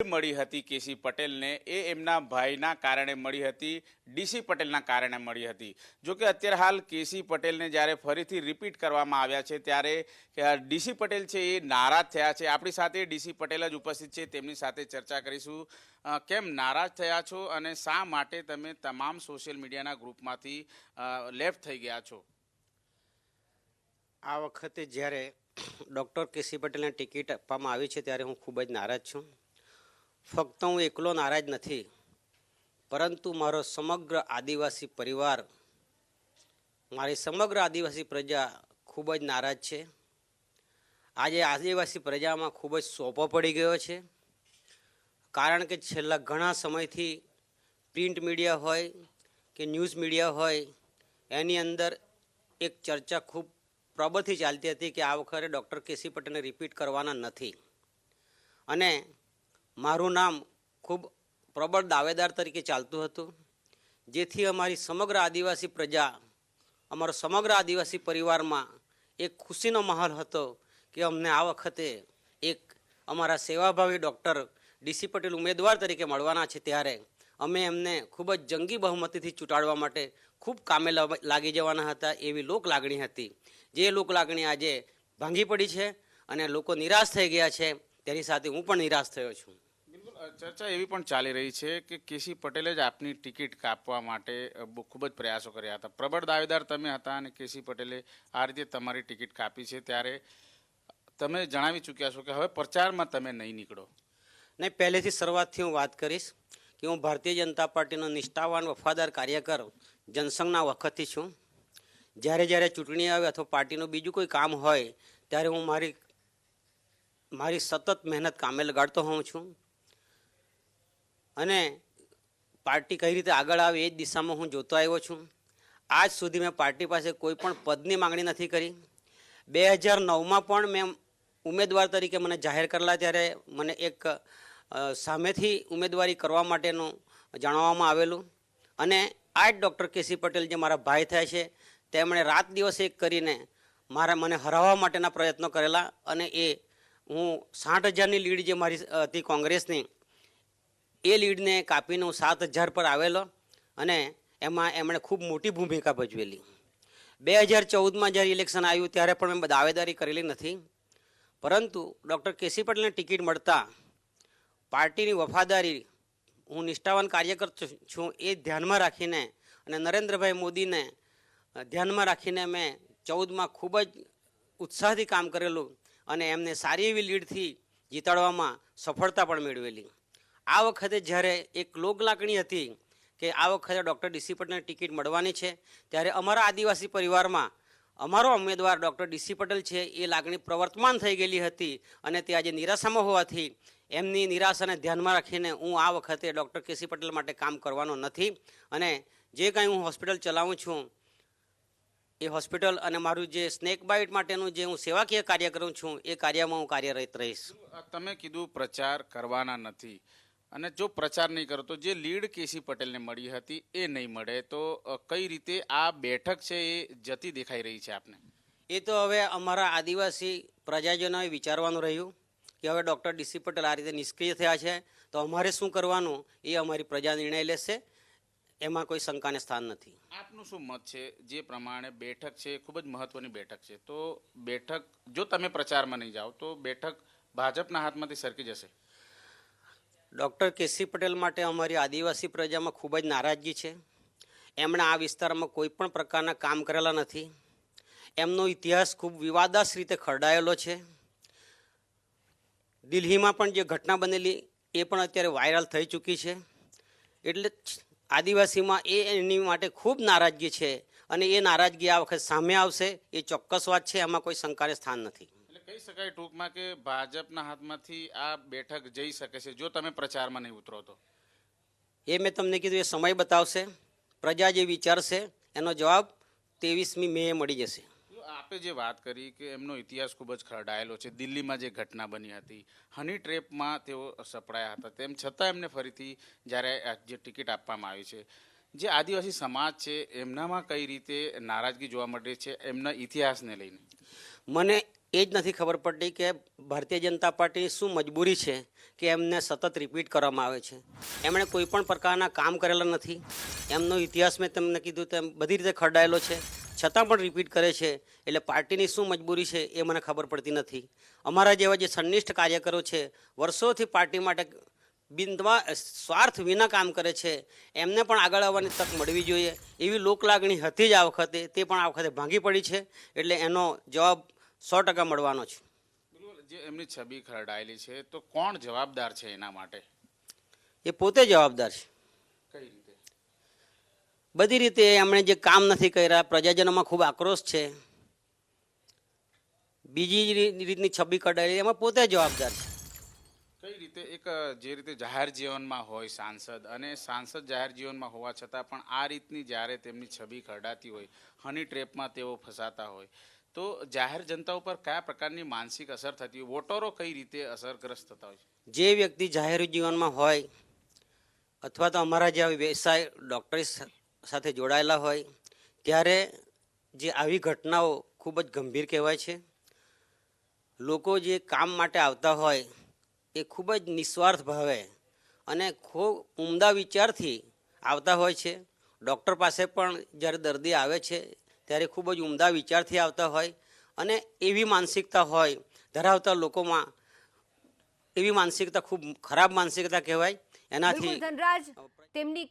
મળી હતી કેસી પટેલને એ એમના ભાઈના કારણે મળી હતી, ડીસી પટેલના કારણે મળી હતી. જોકે અત્યારે હાલ કેસી પટેલને જ્યારે ફરીથી રિપીટ કરવામાં આવ્યા છે ત્યારે ડીસી પટેલ છે એ નારાજ થયા છે. આપણી સાથે ડીસી પટેલ જ ઉપસ્થિત છે, તેમની સાથે ચર્ચા કરીશું. કેમ નારાજ થયા છો અને શા માટે તમે તમામ સોશિયલ મીડિયાના ગ્રુપમાંથી લેફ્ટ થઈ ગયા છો? આ વખતે જ્યારે ડૉક્ટર કેસી પટેલને ટિકિટ આપવામાં આવી છે ત્યારે હું ખૂબ જ નારાજ છું. ફક્ત હું એકલો નારાજ નથી, પરંતુ મારો સમગ્ર આદિવાસી પરિવાર, મારી સમગ્ર આદિવાસી પ્રજા ખૂબ જ નારાજ છે. આજે આદિવાસી પ્રજામાં ખૂબ જ સોપો પડી ગયો છે, કારણ કે છેલ્લા ઘણા સમયથી પ્રિન્ટ મીડિયા હોય કે ન્યૂઝ મીડિયા હોય એની અંદર એક ચર્ચા ખૂબ પ્રબળથી ચાલતી હતી કે આ વખતે ડૉક્ટર કેસી પટેલને રિપીટ કરવાના નથી, અને મારું નામ ખૂબ પ્રબળ દાવેદાર તરીકે ચાલતું હતું, જેથી અમારી સમગ્ર આદિવાસી પ્રજા, અમારો સમગ્ર આદિવાસી પરિવારમાં એક ખુશીનો માહોલ હતો કે અમને આ વખતે એક અમારા સેવાભાવી ડૉક્ટર ડીસી પટેલ ઉમેદવાર તરીકે મળવાના છે. ત્યારે અમે એમને ખૂબ જ જંગી બહુમતીથી ચૂંટાડવા માટે ખૂબ કામે લાગી જવાના હતા. એવી લોક લાગણી હતી, જે લોક લાગણી આજે ભાંગી પડી છે અને લોકો નિરાશ થઈ ગયા છે. તેની સાથે હું પણ નિરાશ થયો છું. ચર્ચા એવી પણ ચાલી રહી છે કે કેસી પટેલે જ આપની ટિકિટ કાપવા માટે ખૂબ જ પ્રયાસો કર્યા હતા. પ્રબળ દાવેદાર તમે હતા અને કેસી પટેલે આ રીતે તમારી ટિકિટ કાપી છે. ત્યારે તમે જણાવી ચૂક્યા છો કે હવે પ્રચારમાં તમે નહીં નીકળો. નહીં, પહેલેથી શરૂઆતથી હું વાત કરીશ કે હું ભારતીય જનતા પાર્ટીનો નિષ્ઠાવાન વફાદાર કાર્યકર જનસંઘના વખતથી છું. જ્યારે ચૂંટણી આવે અથવા પાર્ટીનું બીજું કોઈ કામ હોય ત્યારે હું મારી સતત મહેનત કામે લગાડતો હોઉં છું, અને પાર્ટી કઈ રીતે આગળ આવે એ જ દિશામાં હું જોતો આવ્યો છું. આજ સુધી મેં પાર્ટી પાસે કોઈ પણ પદની માંગણી નથી કરી. 2009માં પણ મેં ઉમેદવાર તરીકે મને જાહેર કરેલા ત્યારે મને એક સામેથી ઉમેદવારી કરવા માટેનું જણાવવામાં આવેલું, અને આ જ ડૉક્ટર કેસી પટેલ જે મારા ભાઈ થાય છે તેમણે રાત દિવસ એક કરીને મને હરાવવા માટેના પ્રયત્નો કરેલા, અને એ હું 60,000ની લીડ જે મારી હતી કોંગ્રેસની, એ લીડને કાપીને હું 7,000 પર આવેલો, અને એમાં એમણે ખૂબ મોટી ભૂમિકા ભજવેલી. 2014માં જ્યારે ઇલેક્શન આવ્યું ત્યારે પણ મેં દાવેદારી કરેલી નથી, પરંતુ ડૉક્ટર કેસી પટેલને ટિકિટ મળતા પાર્ટીની વફાદારી, હું નિષ્ઠાવાન કાર્યકર છું એ ધ્યાનમાં રાખીને અને નરેન્દ્રભાઈ મોદીને ધ્યાનમાં રાખીને મેં 14માં ખૂબ જ ઉત્સાહથી કામ કરેલું, અને એમને સારી એવી લીડથી જીતાડવામાં સફળતા પણ મેળવેલી. આ વખતે જ્યારે એક લોક લાગણી હતી કે આ વખતે ડૉક્ટર ડીસી પટેલને ટિકિટ મળવાની છે, ત્યારે અમારા આદિવાસી પરિવારમાં અમારો ઉમેદવાર ડૉક્ટર ડીસી પટેલ છે એ લાગણી પ્રવર્તમાન થઈ ગયેલી હતી, અને તે આજે નિરાશામાં હોવાથી એમની નિરાશાને ધ્યાનમાં રાખીને હું આ વખતે ડૉક્ટર કેસી પટેલ માટે કામ કરવાનો નથી, અને જે કાંઈ હું હોસ્પિટલ ચલાવું છું એ હોસ્પિટલ અને મારું જે સ્નેક બાઇટ માટેનું જે હું સેવાકીય કાર્ય કરું છું એ કાર્યમાં હું કાર્યરત રહીશ. તમે કીધું પ્રચાર કરવાના નથી, અને જો પ્રચાર નહીં કરો તો જે લીડ કેસી પટેલને મળી હતી એ નહીં મળે તો કઈ રીતે આ બેઠક છે એ જતી દેખાઈ રહી છે આપને? એ તો હવે અમારા આદિવાસી પ્રજાજનોએ વિચારવાનું રહ્યું કે હવે ડૉક્ટર ડીસી પટેલ આ રીતે નિષ્ક્રિય થયા છે તો અમારે શું કરવાનું એ અમારી પ્રજા નિર્ણય લેશે, એમાં કોઈ શંકાને સ્થાન નથી. આપનું શું મત છે? જે પ્રમાણે બેઠક છે ખૂબ જ મહત્વની બેઠક છે, તો બેઠક જો તમે પ્રચારમાં નહીં જાઓ તો બેઠક ભાજપના હાથમાંથી સરકી જશે. ડૉક્ટર કેસી પટેલ માટે અમારી આદિવાસી પ્રજામાં ખૂબ જ નારાજગી છે. એમણે આ વિસ્તારમાં કોઈ પણ પ્રકારના કામ કરેલા નથી. એમનો ઇતિહાસ ખૂબ વિવાદાસ્પદ રીતે ખરડાયેલો છે. દિલ્હીમાં પણ જે ઘટના બનેલી એ પણ અત્યારે વાયરલ થઈ ચૂકી છે. એટલે આદિવાસીમાં એની માટે ખૂબ નારાજગી છે, અને એ નારાજગી આ વખત સામે આવશે એ ચોક્કસ વાત છે, એમાં કોઈ શંકાને સ્થાન નથી. કહી શકાય ટૂંકમાં કે ભાજપના હાથમાંથી આ બેઠક જઈ શકે છે જો તમે પ્રચારમાં નહીં ઉતરો તો? એ મેં તમને કીધું, એ સમય બતાવશે. પ્રજા જે વિચારશે એનો જવાબ 23મી મે મળી જશે. આપે જે વાત કરી કે એમનો ઇતિહાસ ખૂબ જ ખરડાયેલો છે, દિલ્હીમાં જે ઘટના બની હતી, હની ટ્રેપમાં તેઓ સપડાયા હતા, તેમ છતાં એમને ફરીથી જ્યારે જે ટિકિટ આપવામાં આવી છે, જે આદિવાસી સમાજ છે એમનામાં કઈ રીતે નારાજગી જોવા મળે છે એમના ઇતિહાસને લઈને? મને એ જ નથી ખબર પડતી કે ભારતીય જનતા પાર્ટીની શું મજબૂરી છે કે એમને સતત રિપીટ કરવામાં આવે છે. એમણે કોઈ પણ પ્રકારના કામ કરેલા નથી. એમનો ઇતિહાસ મેં તમને કીધું તેમ બધી રીતે ખરડાયેલો છે, છતાં પણ રિપીટ કરે છે. એટલે પાર્ટીની શું મજબૂરી છે એ મને ખબર પડતી નથી. અમારા જેવા જે સંનિષ્ઠ કાર્યકરો છે, વર્ષોથી પાર્ટી માટે સ્વાર્થ વિના કામ કરે છે, એમને પણ આગળ આવવાની તક મળવી જોઈએ એવી લોકલાગણી હતી જ આ વખતે. તે પણ આ વખતે ભાંગી પડી છે. એટલે એનો જવાબ 100% મળવાનો છે. બિલકુલ, જે એમની છબી ખરડાયેલી છે તો કોણ જવાબદાર છે એના માટે? એ પોતે જવાબદાર છે. કઈ રીતે? બધી રીતે એમણે જે કામ નથી કર્યા, પ્રજાજનોમાં ખૂબ આક્રોશ છે, બીજી રીતની છબી કઢાયેલી, એમાં પોતે જવાબદાર છે. કઈ રીતે? એક જે રીતે જાહેર જીવનમાં હોય સાંસદ, અને સાંસદ જાહેર જીવનમાં હોવા છતાં પણ આ રીતની જ્યારે તેમની છબી ખરડાતી હોય, હની ટ્રેપમાં તેઓ ફસાતા હોય, તો જાહેર જનતા ઉપર કયા પ્રકારની માનસિક અસર થતી હોય, વોટરો કઈ રીતે અસરગ્રસ્ત થતા હોય? જે વ્યક્તિ જાહેર જીવનમાં હોય અથવા તો અમારા જેવા વ્યવસાય ડૉક્ટરી સાથે જોડાયેલા હોય, ત્યારે જે આવી ઘટનાઓ ખૂબ જ ગંભીર કહેવાય છે. લોકો જે કામ માટે આવતા હોય એ ખૂબ જ નિસ્વાર્થ ભાવે અને ખૂબ ઉમદા વિચારથી આવતા હોય છે. ડૉક્ટર પાસે પણ જ્યારે દર્દી આવે છે ત્યારે ખૂબ જ ઉમદા વિચારથી આવતા હોય, અને એવી માનસિકતા હોય ધરાવતા લોકોમાં, એવી માનસિકતા ખૂબ ખરાબ માનસિકતા કહેવાય. એનાથી બિલકુલ ધનરાજ, તેમની